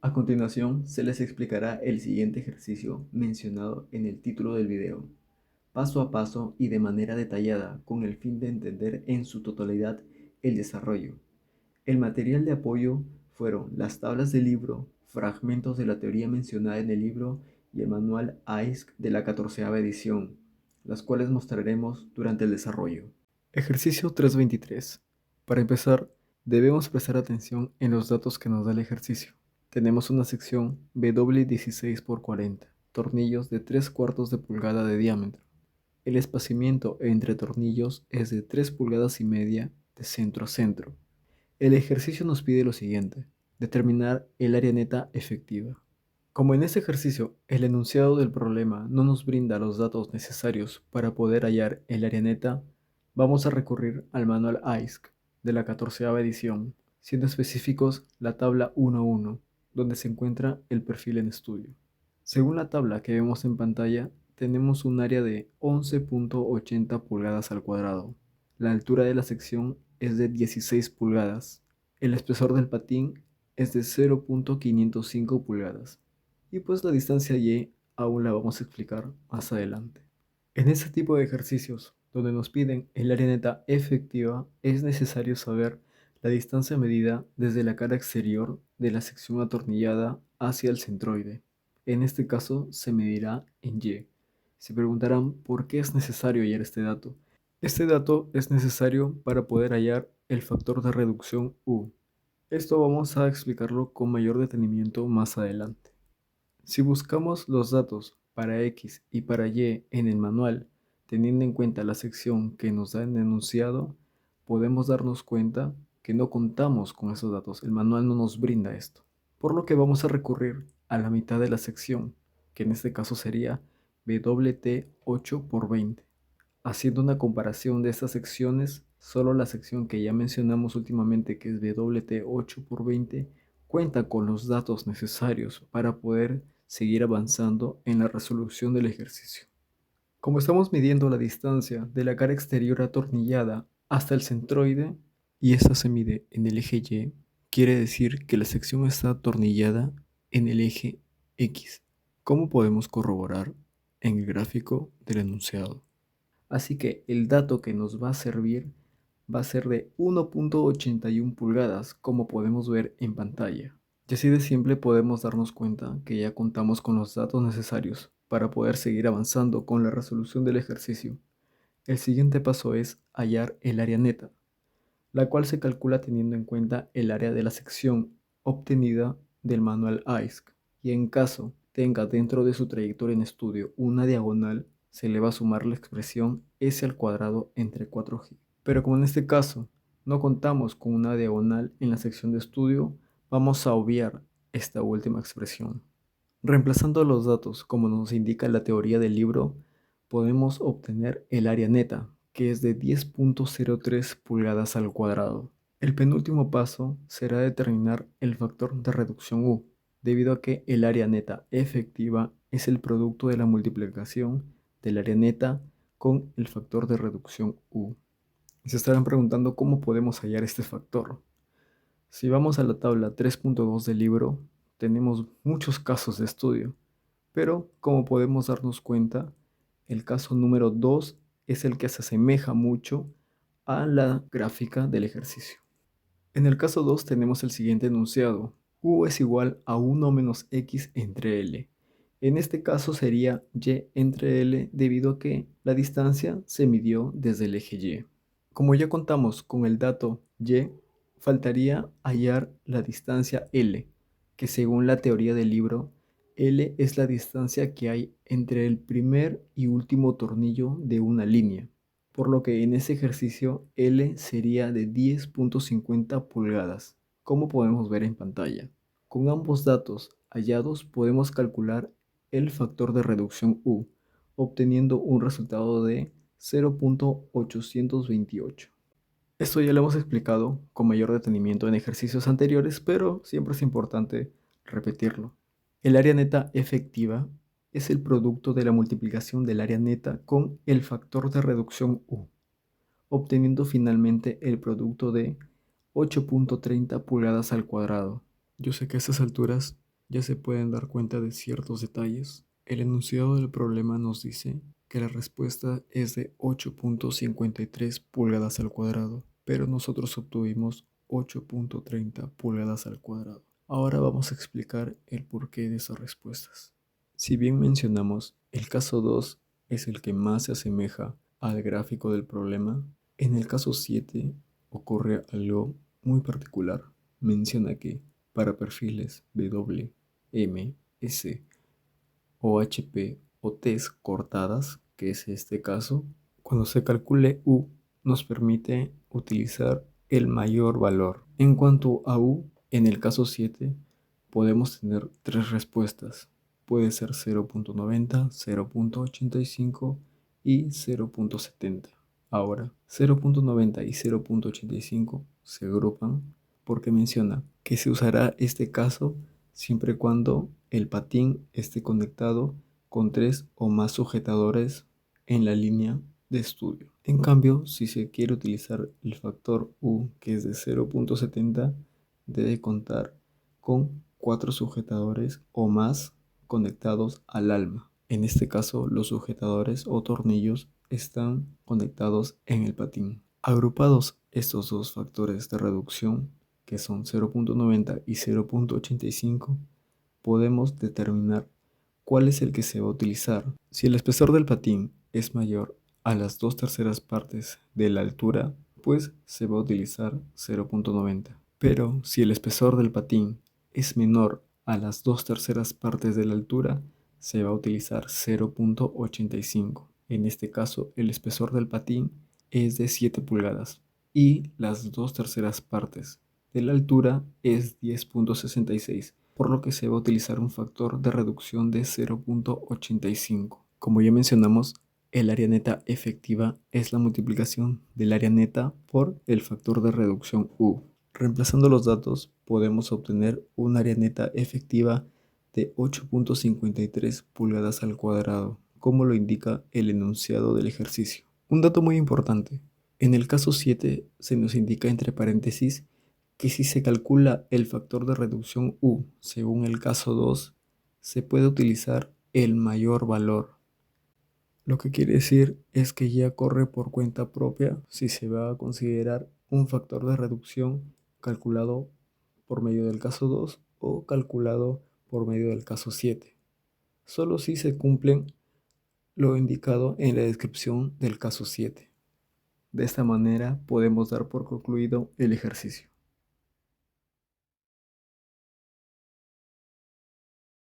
A continuación, se les explicará el siguiente ejercicio mencionado en el título del video, paso a paso y de manera detallada, con el fin de entender en su totalidad el desarrollo. El material de apoyo fueron las tablas del libro, fragmentos de la teoría mencionada en el libro y el manual AISC de la 14ª edición, las cuales mostraremos durante el desarrollo. Ejercicio 323. Para empezar, debemos prestar atención en los datos que nos da el ejercicio. Tenemos una sección W16×40, tornillos de 3/4 de pulgada de diámetro. El espaciamiento entre tornillos es de 3,5 pulgadas de centro a centro. El ejercicio nos pide lo siguiente: determinar el área neta efectiva. Como en este ejercicio el enunciado del problema no nos brinda los datos necesarios para poder hallar el área neta, vamos a recurrir al manual AISC de la 14ª edición, siendo específicos la tabla 1.1, donde se encuentra el perfil en estudio. Según la tabla que vemos en pantalla, tenemos un área de 11,80 pulgadas al cuadrado. La altura de la sección es de 16 pulgadas. El espesor del patín es de 0,505 pulgadas. Y pues la distancia Y aún la vamos a explicar más adelante. En este tipo de ejercicios, donde nos piden el área neta efectiva, es necesario saber la distancia medida desde la cara exterior de la sección atornillada hacia el centroide. En este caso se medirá en Y. Se preguntarán por qué es necesario hallar este dato. Este dato es necesario para poder hallar el factor de reducción U. Esto vamos a explicarlo con mayor detenimiento más adelante. Si buscamos los datos para X y para Y en el manual, teniendo en cuenta la sección que nos da el enunciado, podemos darnos cuenta que no contamos con esos datos. El manual no nos brinda esto. Por lo que vamos a recurrir a la mitad de la sección, que en este caso sería WT 8×20. Haciendo una comparación de estas secciones, solo la sección que ya mencionamos últimamente, que es WT 8×20, cuenta con los datos necesarios para poder seguir avanzando en la resolución del ejercicio. Como estamos midiendo la distancia de la cara exterior atornillada hasta el centroide, y esta se mide en el eje Y, quiere decir que la sección está atornillada en el eje X, como podemos corroborar en el gráfico del enunciado. Así que el dato que nos va a servir va a ser de 1,81 pulgadas, como podemos ver en pantalla. Y así de simple podemos darnos cuenta que ya contamos con los datos necesarios para poder seguir avanzando con la resolución del ejercicio. El siguiente paso es hallar el área neta, la cual se calcula teniendo en cuenta el área de la sección obtenida del manual AISC, y en caso tenga dentro de su trayectoria en estudio una diagonal, se le va a sumar la expresión S² entre 4G. Pero como en este caso no contamos con una diagonal en la sección de estudio, vamos a obviar esta última expresión. Reemplazando los datos como nos indica la teoría del libro, podemos obtener el área neta, que es de 10,03 pulgadas al cuadrado. El penúltimo paso será determinar el factor de reducción U, debido a que el área neta efectiva es el producto de la multiplicación del área neta con el factor de reducción U. Se estarán preguntando cómo podemos hallar este factor. Si vamos a la tabla 3.2 del libro, tenemos muchos casos de estudio, pero como podemos darnos cuenta, el caso número 2 es el que se asemeja mucho a la gráfica del ejercicio. En el caso 2 tenemos el siguiente enunciado: U es igual a 1 menos X entre L. En este caso sería Y entre L, debido a que la distancia se midió desde el eje Y. Como ya contamos con el dato Y, faltaría hallar la distancia L, que según la teoría del libro, L es la distancia que hay entre el primer y último tornillo de una línea, por lo que en ese ejercicio L sería de 10,50 pulgadas, como podemos ver en pantalla. Con ambos datos hallados podemos calcular el factor de reducción U, obteniendo un resultado de 0,828. Esto ya lo hemos explicado con mayor detenimiento en ejercicios anteriores, pero siempre es importante repetirlo. El área neta efectiva es el producto de la multiplicación del área neta con el factor de reducción U, obteniendo finalmente el producto de 8,30 pulgadas al cuadrado. Yo sé que a estas alturas ya se pueden dar cuenta de ciertos detalles. El enunciado del problema nos dice que la respuesta es de 8.53 pulgadas al cuadrado, pero nosotros obtuvimos 8.30 pulgadas al cuadrado. Ahora vamos a explicar el porqué de esas respuestas. Si bien mencionamos, el caso 2 es el que más se asemeja al gráfico del problema, en el caso 7 ocurre algo muy particular. Menciona que para perfiles W, M, S, OHP o Ts cortadas, que es este caso, cuando se calcule U nos permite utilizar el mayor valor. En cuanto a U, en el caso 7 podemos tener tres respuestas. Puede ser 0.90, 0.85 y 0.70. Ahora, 0.90 y 0.85 se agrupan porque menciona que se usará este caso siempre y cuando el patín esté conectado con tres o más sujetadores en la línea de estudio. En cambio, si se quiere utilizar el factor U, que es de 0.70, debe contar con cuatro sujetadores o más conectados al alma. En este caso, los sujetadores o tornillos están conectados en el patín. Agrupados estos dos factores de reducción, que son 0.90 y 0.85, podemos determinar cuál es el que se va a utilizar. Si el espesor del patín es mayor a las 2/3 partes de la altura, pues se va a utilizar 0.90. Pero si el espesor del patín es menor a las 2/3 partes de la altura, se va a utilizar 0.85. En este caso, el espesor del patín es de 7 pulgadas y las 2/3 partes de la altura es 10.66, por lo que se va a utilizar un factor de reducción de 0.85. Como ya mencionamos, el área neta efectiva es la multiplicación del área neta por el factor de reducción U. Reemplazando los datos, podemos obtener un área neta efectiva de 8.53 pulgadas al cuadrado, como lo indica el enunciado del ejercicio. Un dato muy importante. En el caso 7 se nos indica entre paréntesis que si se calcula el factor de reducción U según el caso 2, se puede utilizar el mayor valor. Lo que quiere decir es que ya corre por cuenta propia si se va a considerar un factor de reducción calculado por medio del caso 2 o calculado por medio del caso 7. Solo si se cumplen lo indicado en la descripción del caso 7. De esta manera podemos dar por concluido el ejercicio.